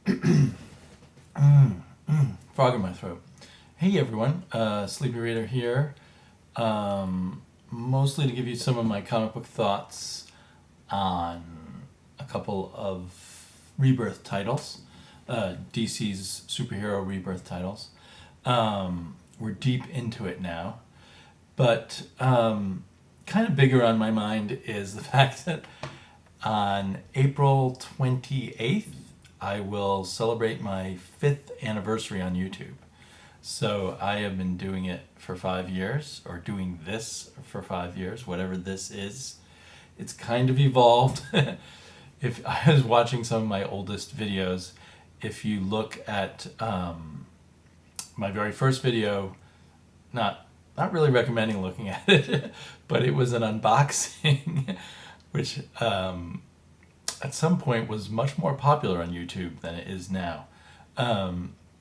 Frog in my throat. Hey everyone, Sleepy Reader here. Mostly to give you some of my comic book thoughts on a couple of rebirth titles, DC's superhero rebirth titles. We're deep into it now, but kind of bigger on my mind is the fact that on April 28th, I will celebrate my 5th anniversary on YouTube. So I have been doing it for 5 years, or doing this for 5 years, whatever this is. It's kind of evolved. If I was watching some of my oldest videos, if you look at my very first video, not really recommending looking at it, but it was an unboxing, which at some point was much more popular on YouTube than it is now.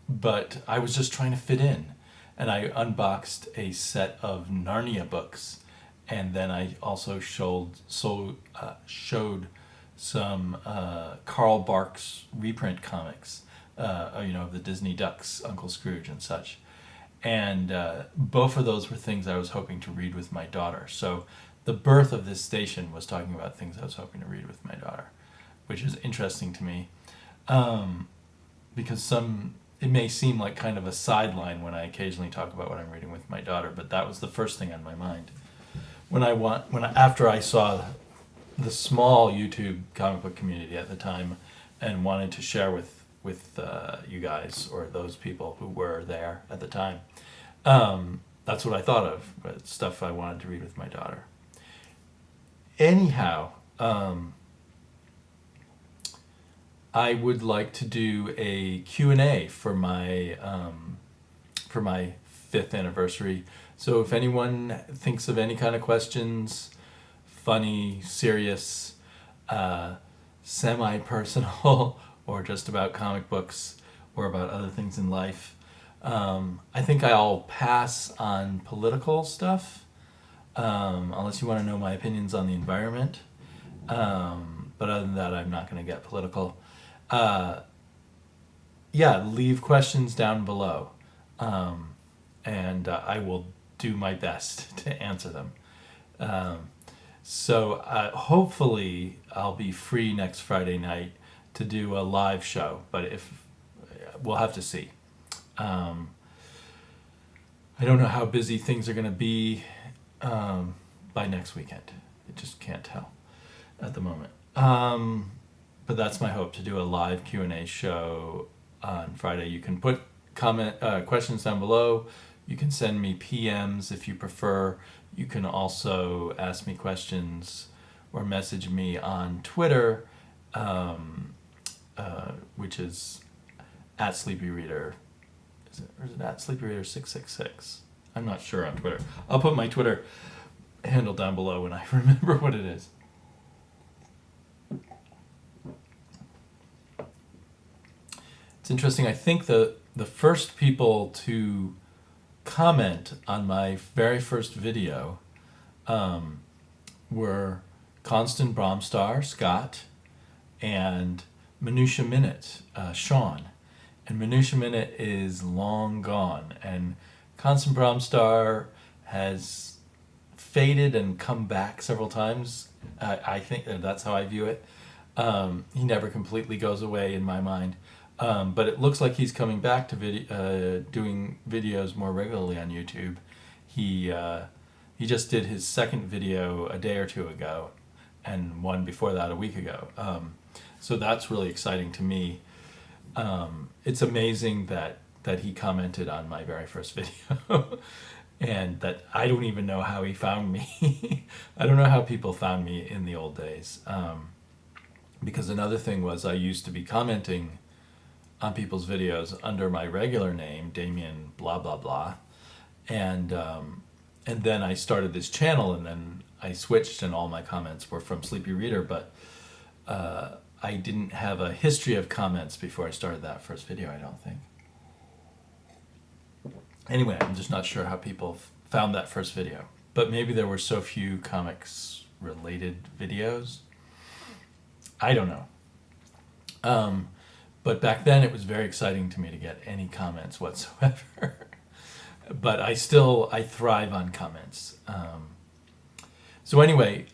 But I was just trying to fit in, and I unboxed a set of Narnia books, and then I also showed some Carl Barks reprint comics, of the Disney Ducks, Uncle Scrooge and such. And both of those were things I was hoping to read with my daughter. So the birth of this station was talking about things I was hoping to read with my daughter, which is interesting to me, because it may seem like kind of a sideline when I occasionally talk about what I'm reading with my daughter, but that was the first thing on my mind after I saw the small YouTube comic book community at the time, and wanted to share with you guys, or those people who were there at the time. That's what I thought of, but stuff I wanted to read with my daughter. Anyhow, I would like to do a Q&A for my 5th anniversary. So if anyone thinks of any kind of questions, funny, serious, semi-personal, or just about comic books or about other things in life, I think I'll pass on political stuff, unless you want to know my opinions on the environment. But other than that, I'm not going to get political. Leave questions down below, and I will do my best to answer them. So hopefully I'll be free next Friday night to do a live show, but if we'll have to see. I don't know how busy things are going to be by next weekend. I just can't tell at the moment. But that's my hope, to do a live Q&A show on Friday. You can put questions down below. You can send me PMs if you prefer. You can also ask me questions or message me on Twitter, which is at Sleepy Reader. Or is it at Sleepy Reader 666? I'm not sure on Twitter. I'll put my Twitter handle down below when I remember what it is. It's interesting. I think the first people to comment on my very first video were Koestenbraumstar, Scott, and Minutia Minute, Sean. And Minutia Minute is long gone, and Koestenbraumstar has faded and come back several times. I think that's how I view it. He never completely goes away in my mind. But it looks like he's coming back to doing videos more regularly on YouTube. He just did his second video a day or two ago, and one before that a week ago. So that's really exciting to me. It's amazing that he commented on my very first video, and that I don't even know how he found me. I don't know how people found me in the old days. Because another thing was, I used to be commenting on people's videos under my regular name, Damien blah blah blah, and then I started this channel, and then I switched, and all my comments were from Sleepy Reader, but I didn't have a history of comments before I started that first video, I don't think. Anyway, I'm just not sure how people found that first video, but maybe there were so few comics related videos. I don't know. But back then it was very exciting to me to get any comments whatsoever. But I thrive on comments. So anyway,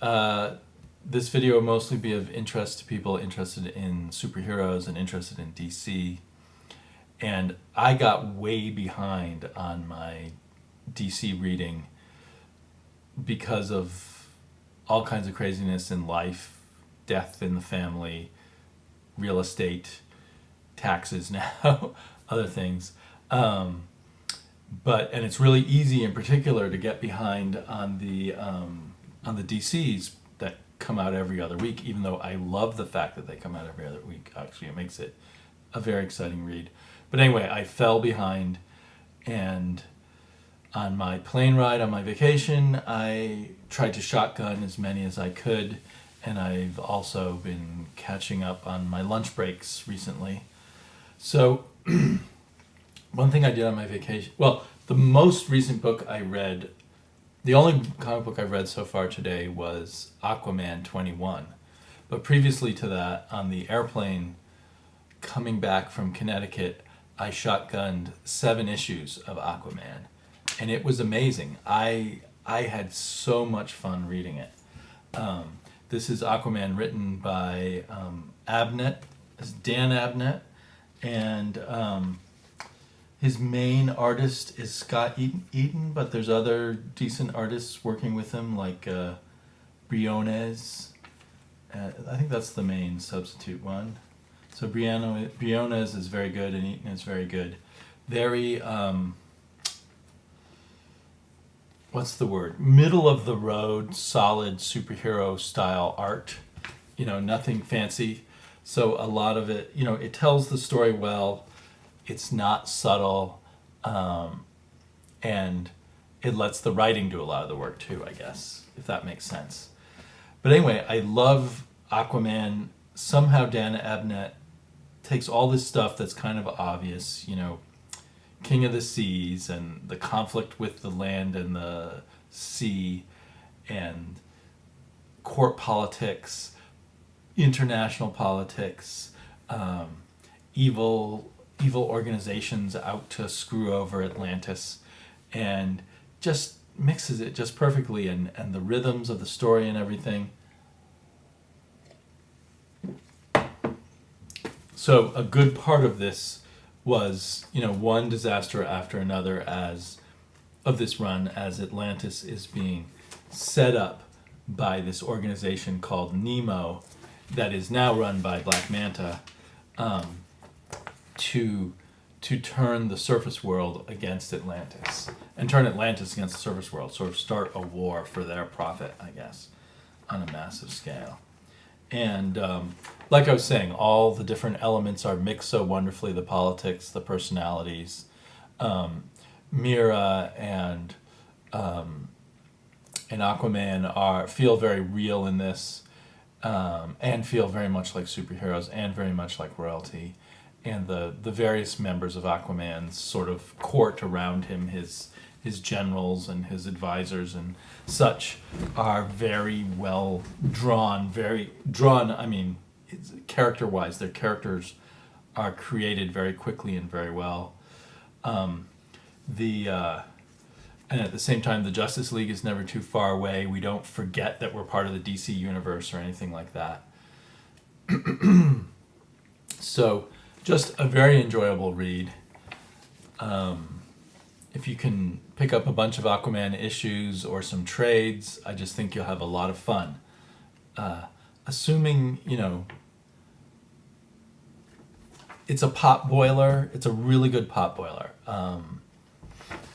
this video will mostly be of interest to people interested in superheroes and interested in DC. And I got way behind on my DC reading because of all kinds of craziness in life, death in the family, real estate, taxes now, other things. And it's really easy in particular to get behind on the DCs that come out every other week, even though I love the fact that they come out every other week. Actually, it makes it a very exciting read. But anyway, I fell behind, and on my plane ride on my vacation, I tried to shotgun as many as I could, and I've also been catching up on my lunch breaks recently. So one thing I did on my vacation, well, the most recent book I read, the only comic book I've read so far today was Aquaman 21. But previously to that, on the airplane coming back from Connecticut, I shotgunned 7 issues of Aquaman, and it was amazing. I had so much fun reading it. This is Aquaman written by Dan Abnett, and his main artist is Scott Eaton, but there's other decent artists working with him, like Briones. I think that's the main substitute one. So Briones is very good, and Eaton is very good. Very, what's the word? Middle of the road, solid superhero style art. Nothing fancy. So a lot of it, it tells the story well. It's not subtle, and it lets the writing do a lot of the work too, I guess, if that makes sense. But anyway, I love Aquaman. Somehow Dan Abnett takes all this stuff that's kind of obvious, King of the Seas and the conflict with the land and the sea and court politics, international politics, evil organizations out to screw over Atlantis, and just mixes it just perfectly, and the rhythms of the story and everything. So a good part of this was, one disaster after another of this run, as Atlantis is being set up by this organization called Nemo that is now run by Black Manta, to turn the surface world against Atlantis, and turn Atlantis against the surface world, sort of start a war for their profit, I guess, on a massive scale. And like I was saying, all the different elements are mixed so wonderfully, the politics, the personalities. Mira and Aquaman feel very real in this, and feel very much like superheroes and very much like royalty. And the various members of Aquaman's sort of court around him, his generals and his advisors and such, are very well drawn. I mean, character-wise, their characters are created very quickly and very well. And at the same time, the Justice League is never too far away. We don't forget that we're part of the DC universe or anything like that. So, just a very enjoyable read. If you can pick up a bunch of Aquaman issues or some trades, I just think you'll have a lot of fun. Assuming, it's a pot boiler, it's a really good pot boiler.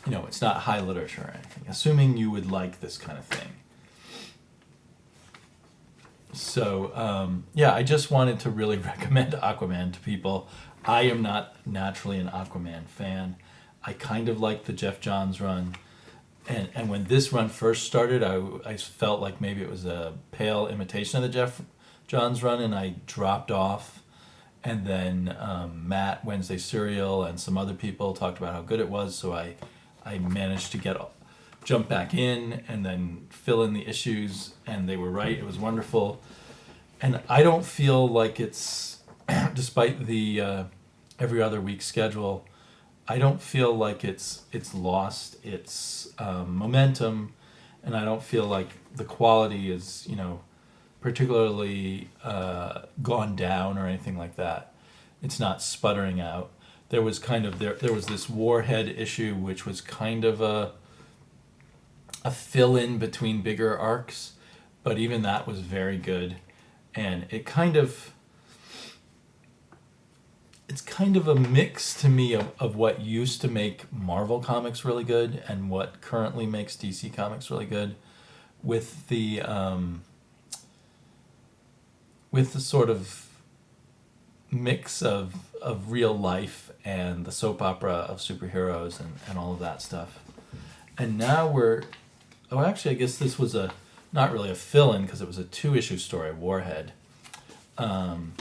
It's not high literature or anything. Assuming you would like this kind of thing. So, I just wanted to really recommend Aquaman to people. I am not naturally an Aquaman fan. I kind of like the Jeff Johns run. And when this run first started, I felt like maybe it was a pale imitation of the Jeff Johns run, and I dropped off. And then Matt, Wednesday Serial, and some other people talked about how good it was, so I managed to jump back in and then fill in the issues, and they were right. It was wonderful. And I don't feel like it's despite the every other week schedule, I don't feel like it's lost its momentum, and I don't feel like the quality is particularly gone down or anything like that. It's not sputtering out. There was there was this Warhead issue, which was kind of a fill in between bigger arcs, but even that was very good, and it's kind of a mix to me of what used to make Marvel comics really good and what currently makes DC comics really good, with the sort of mix of real life and the soap opera of superheroes and all of that stuff. And now I guess this was not really a fill-in because it was a 2-issue story, Warhead. And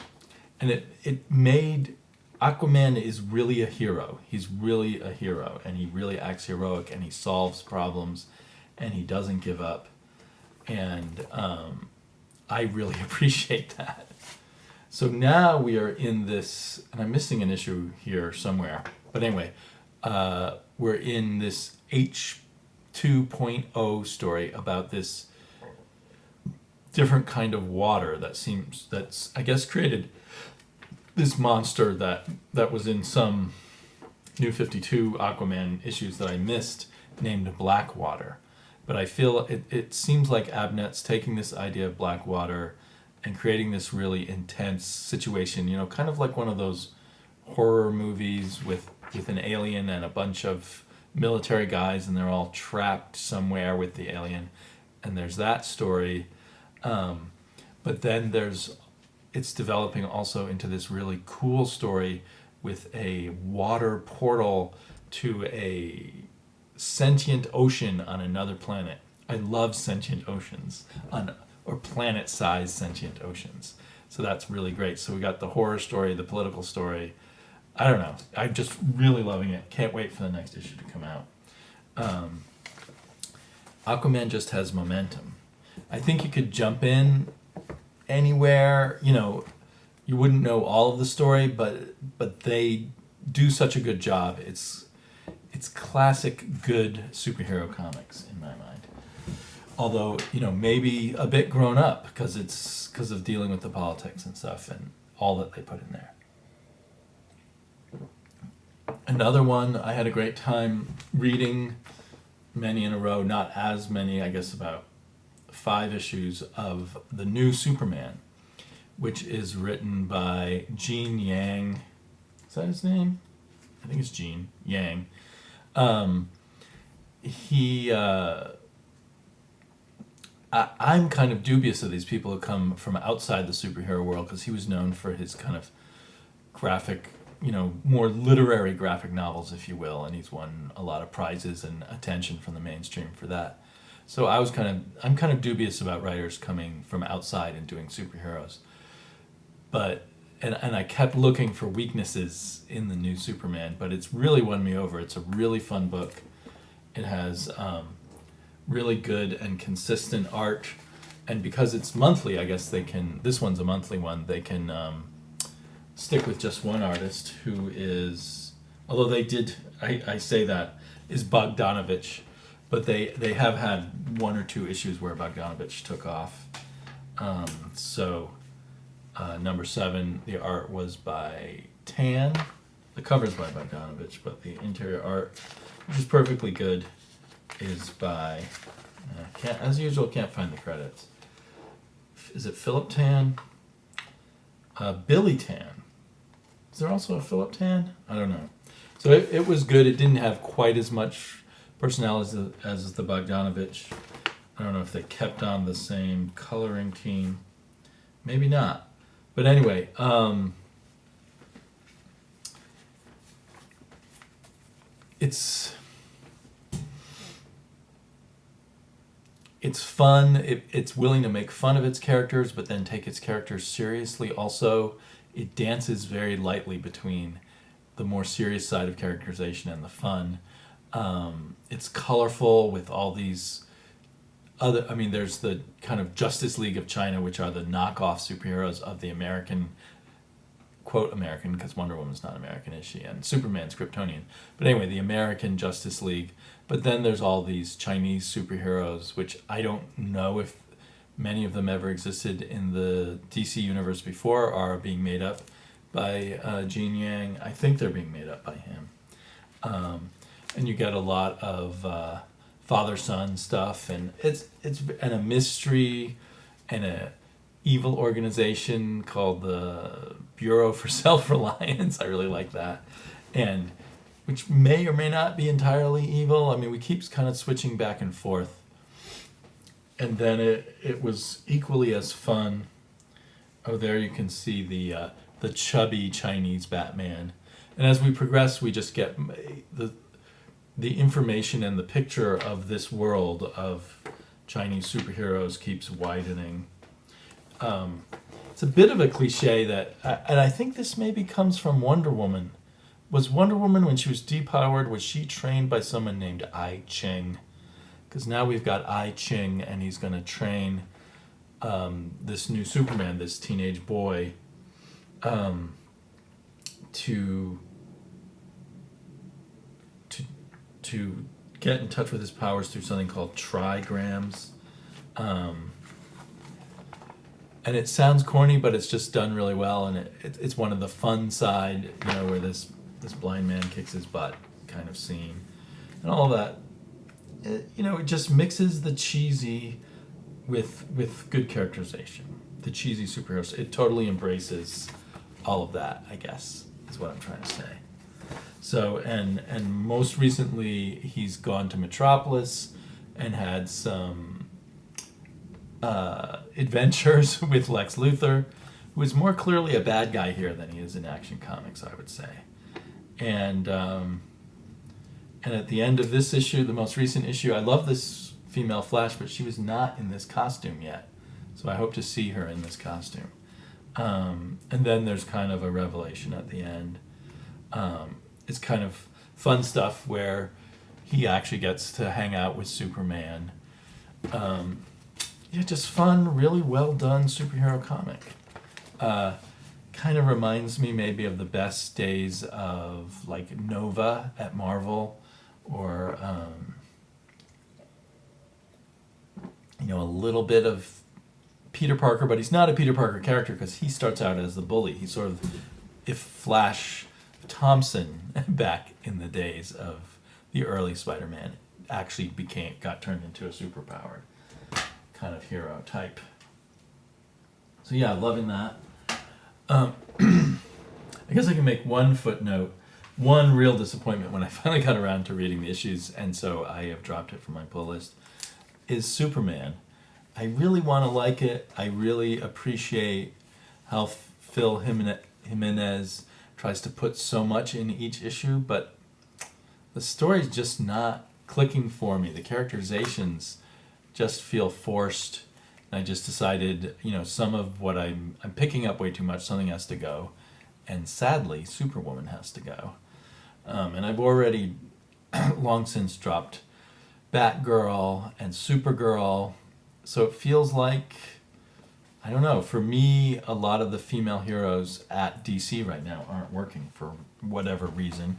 it made Aquaman is really a hero. He's really a hero, and he really acts heroic, and he solves problems, and he doesn't give up. And I really appreciate that. So now we are in this, and I'm missing an issue here somewhere. But anyway, we're in this H2.0 story about this different kind of water that's I guess created this monster that was in some New 52 Aquaman issues that I missed, named Blackwater. But I feel it seems like Abnett's taking this idea of Blackwater and creating this really intense situation, kind of like one of those horror movies with an alien and a bunch of military guys, and they're all trapped somewhere with the alien. And there's that story. But then it's developing also into this really cool story with a water portal to a sentient ocean on another planet. I love sentient oceans, or planet-sized sentient oceans. So that's really great. So we got the horror story, the political story. I don't know. I'm just really loving it. Can't wait for the next issue to come out. Aquaman just has momentum. I think you could jump in anywhere. You wouldn't know all of the story, but they do such a good job. It's classic good superhero comics in my mind. Although, maybe a bit grown up because of dealing with the politics and stuff and all that they put in there. Another one I had a great time reading, many in a row, not as many, I guess about 5 issues of The New Superman, which is written by Gene Yang. Is that his name? I think it's Gene Yang. I'm kind of dubious of these people who come from outside the superhero world, because he was known for his kind of graphic, more literary graphic novels, if you will, and he's won a lot of prizes and attention from the mainstream for that. So I'm kind of dubious about writers coming from outside and doing superheroes. But and I kept looking for weaknesses in The New Superman, but it's really won me over. It's a really fun book. It has really good and consistent art, and because it's monthly, I guess this one's a monthly one, they can stick with just one artist who is, although I say that, is Bogdanovich, but they have had 1 or 2 issues where Bogdanovich took off. Number 7, the art was by Tan. The cover's by Bogdanovich, but the interior art, which is perfectly good, is by, as usual, can't find the credits. Is it Philip Tan? Billy Tan. Is there also a Philip Tan? I don't know. So it was good. It didn't have quite as much personality as the Bogdanovich. I don't know if they kept on the same coloring team. Maybe not. But anyway, it's fun. It's willing to make fun of its characters, but then take its characters seriously. Also, it dances very lightly between the more serious side of characterization and the fun. It's colorful with all these there's the kind of Justice League of China, which are the knockoff superheroes of the American quote American, because Wonder Woman's not American, is she? And Superman's Kryptonian. But anyway, the American Justice League. But then there's all these Chinese superheroes, which I don't know if many of them ever existed in the DC universe before, are being made up by Gene Yang. I think they're being made up by him. And you get a lot of father-son stuff, and it's and a mystery, and a evil organization called the Bureau for Self-Reliance. I really like that, and which may or may not be entirely evil. I mean, we keep kind of switching back and forth, and then it was equally as fun. Oh, there you can see the chubby Chinese Batman, and as we progress, we just get the information and the picture of this world of Chinese superheroes keeps widening. It's a bit of a cliche that, and I think this maybe comes from Wonder Woman. Was Wonder Woman, when she was depowered, was she trained by someone named I Ching? Because now we've got I Ching, and he's going to train this new Superman, this teenage boy, to get in touch with his powers through something called trigrams. And it sounds corny, but it's just done really well, and it's one of the fun side, where this blind man kicks his butt kind of scene. And all that, it just mixes the cheesy with good characterization. The cheesy superheroes. It totally embraces all of that, I guess, is what I'm trying to say. So, and most recently, he's gone to Metropolis and had some adventures with Lex Luthor, who is more clearly a bad guy here than he is in Action Comics, I would say. And at the end of this issue, the most recent issue, I love this female Flash, but she was not in this costume yet. So I hope to see her in this costume. And then there's kind of a revelation at the end. It's kind of fun stuff where he actually gets to hang out with Superman. Just fun, really well done superhero comic. Kind of reminds me maybe of the best days of like Nova at Marvel, or a little bit of Peter Parker, but he's not a Peter Parker character because he starts out as the bully. He's sort of if Flash Thompson back in the days of the early Spider-Man actually got turned into a superpowered kind of hero type. So yeah, loving that. I guess I can make one footnote, one real disappointment when I finally got around to reading the issues, and so I have dropped it from my pull list, is Superman. I really want to like it. I really appreciate how Phil Jimenez tries to put so much in each issue, but the story's just not clicking for me. The characterizations just feel forced. And I just decided, some of what I'm picking up way too much, something has to go. And sadly, Superwoman has to go. And I've already long since dropped Batgirl and Supergirl. So it feels like, I don't know, for me, a lot of the female heroes at DC right now aren't working for whatever reason.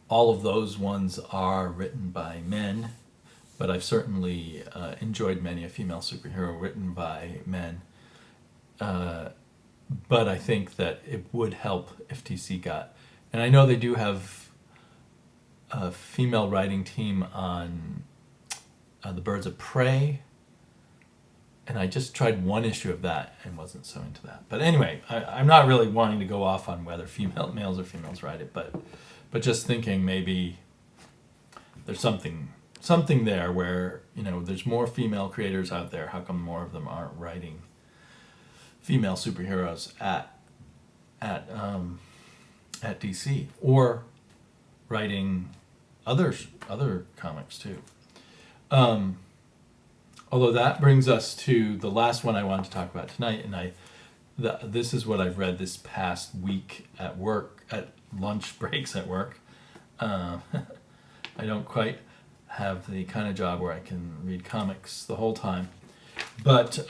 All of those ones are written by men, but I've certainly enjoyed many a female superhero written by men. But I think that it would help if DC got, and I know they do have a female writing team on the Birds of Prey, and I just tried one issue of that and wasn't so into that. But anyway, I'm not really wanting to go off on whether males or females write it, but just thinking maybe there's something there where, there's more female creators out there. How come more of them aren't writing female superheroes at DC, or writing other comics too? Although that brings us to the last one I wanted to talk about tonight, and this is what I've read this past week at work, at lunch breaks at work. I don't quite have the kind of job where I can read comics the whole time, but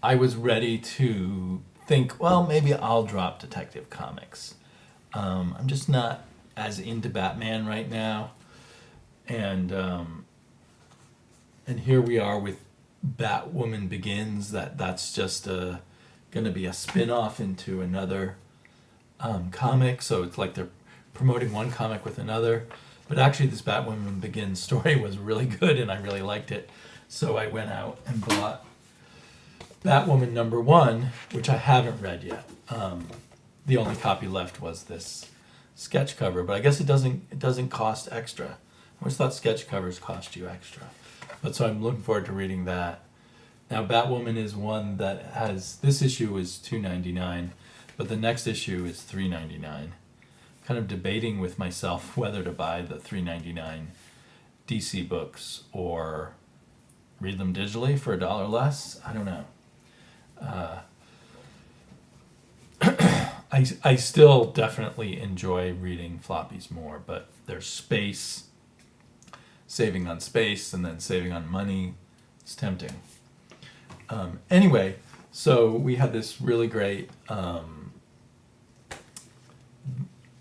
I was ready to think, well, maybe I'll drop Detective Comics. I'm just not as into Batman right now, and here we are with Batwoman Begins. That's just going to be a spin-off into another comic. So it's like they're promoting one comic with another. But actually, this Batwoman Begins story was really good, and I really liked it. So I went out and bought Batwoman #1, which I haven't read yet. The only copy left was this sketch cover, but I guess it doesn't cost extra. I always thought sketch covers cost you extra. But so I'm looking forward to reading that. Now, Batwoman is one that has, this issue is $2.99, but the next issue is $3.99. Kind of debating with myself whether to buy the $3.99 DC books or read them digitally for $1 less. I don't know. I still definitely enjoy reading floppies more, but there's space, saving on space, and then saving on money. It's tempting. Anyway, so we had this really great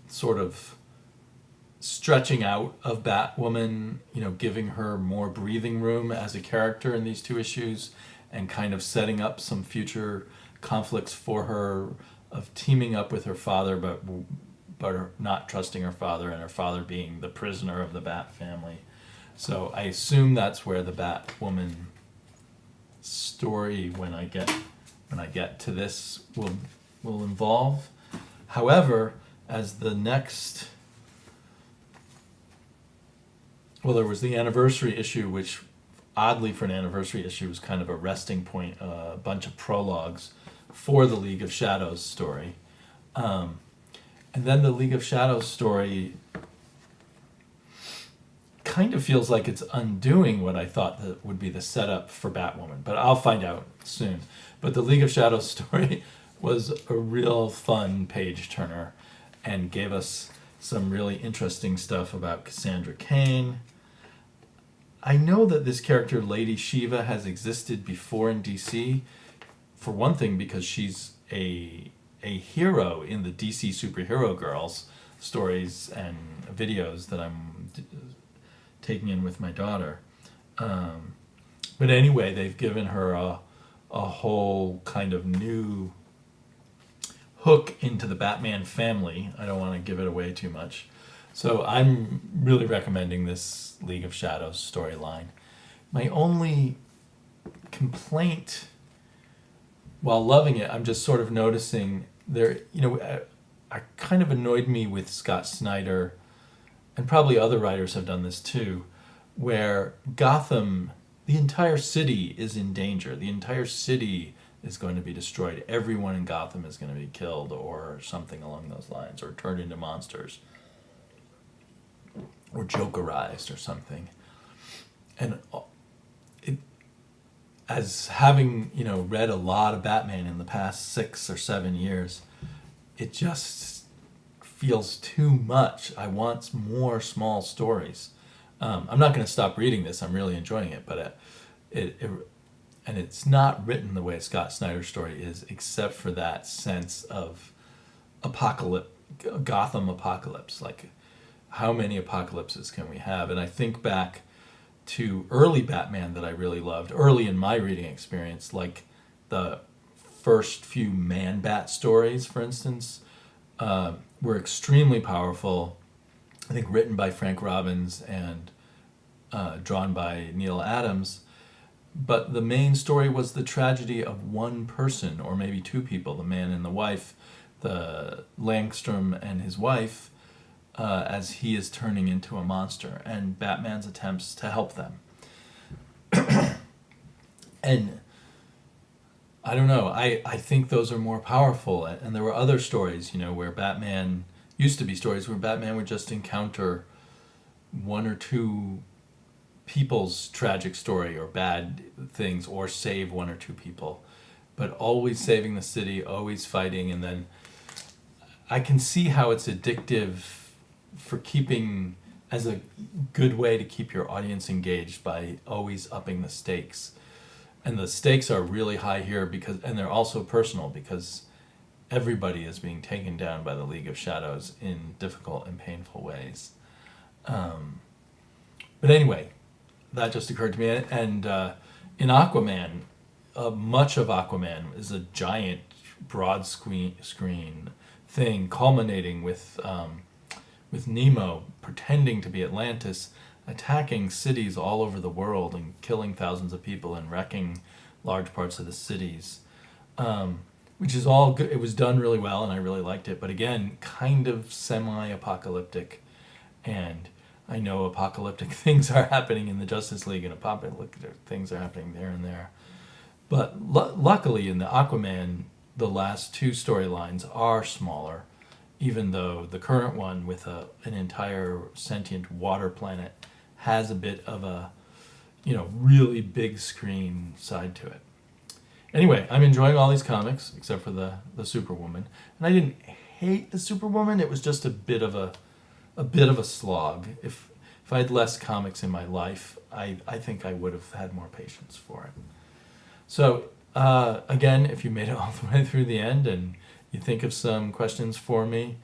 sort of stretching out of Batwoman, giving her more breathing room as a character in these two issues, and kind of setting up some future conflicts for her of teaming up with her father, but not trusting her father, and her father being the prisoner of the Bat family. So I assume that's where the Batwoman story, when I get to this, will involve. However, as the next, well, there was the anniversary issue, which oddly for an anniversary issue was kind of a resting point, a bunch of prologues for the League of Shadows story. And then the League of Shadows story kind of feels like it's undoing what I thought that would be the setup for Batwoman, but I'll find out soon. But the League of Shadows story was a real fun page turner and gave us some really interesting stuff about Cassandra Cain. I know that this character, Lady Shiva, has existed before in DC, for one thing because she's a hero in the DC Superhero Girls stories and videos that I'm taking in with my daughter. But anyway, they've given her a whole kind of new hook into the Batman family. I don't want to give it away too much. So I'm really recommending this League of Shadows storyline. My only complaint, while loving it, I'm just sort of noticing there, I kind of annoyed me with Scott Snyder, and probably other writers have done this too, where Gotham, the entire city is in danger. The entire city is going to be destroyed. Everyone in Gotham is going to be killed or something along those lines, or turned into monsters, or Jokerized or something. And as having, read a lot of Batman in the past 6 or 7 years, it just feels too much. I want more small stories. I'm not going to stop reading this. I'm really enjoying it, but and it's not written the way a Scott Snyder story is, except for that sense of Gotham apocalypse. Like, how many apocalypses can we have? And I think back to early Batman that I really loved, early in my reading experience, like the first few Man-Bat stories, for instance, were extremely powerful. I think written by Frank Robbins and drawn by Neil Adams. But the main story was the tragedy of one person, or maybe two people, the man and the wife, the Langstrom and his wife, as he is turning into a monster, and Batman's attempts to help them. And I don't know, I think those are more powerful. And there were other stories, where Batman, used to be stories where Batman would just encounter one or two people's tragic story or bad things, or save one or two people, but always saving the city, always fighting. And then I can see how it's addictive for keeping, as a good way to keep your audience engaged by always upping the stakes. And the stakes are really high here and they're also personal because everybody is being taken down by the League of Shadows in difficult and painful ways. But anyway, that just occurred to me. And in Aquaman, much of Aquaman is a giant broad screen thing culminating with Nemo pretending to be Atlantis, attacking cities all over the world and killing thousands of people and wrecking large parts of the cities, which is all good. It was done really well, and I really liked it. But again, kind of semi-apocalyptic, and I know apocalyptic things are happening in the Justice League, and apocalyptic things are happening there and there. But luckily, in the Aquaman, the last two storylines are smaller, even though the current one with an entire sentient water planet has a bit of a, really big screen side to it. Anyway, I'm enjoying all these comics except for the Superwoman, and I didn't hate the Superwoman. It was just a bit of a slog. If I had less comics in my life, I think I would have had more patience for it. So again, if you made it all the way through the end and you think of some questions for me,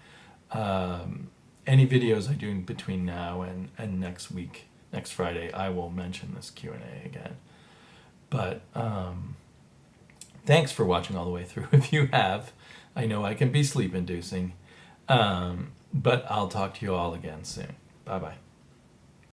any videos I do between now and next week, next Friday, I will mention this Q&A again. But thanks for watching all the way through. If you have, I know I can be sleep-inducing, but I'll talk to you all again soon. Bye-bye.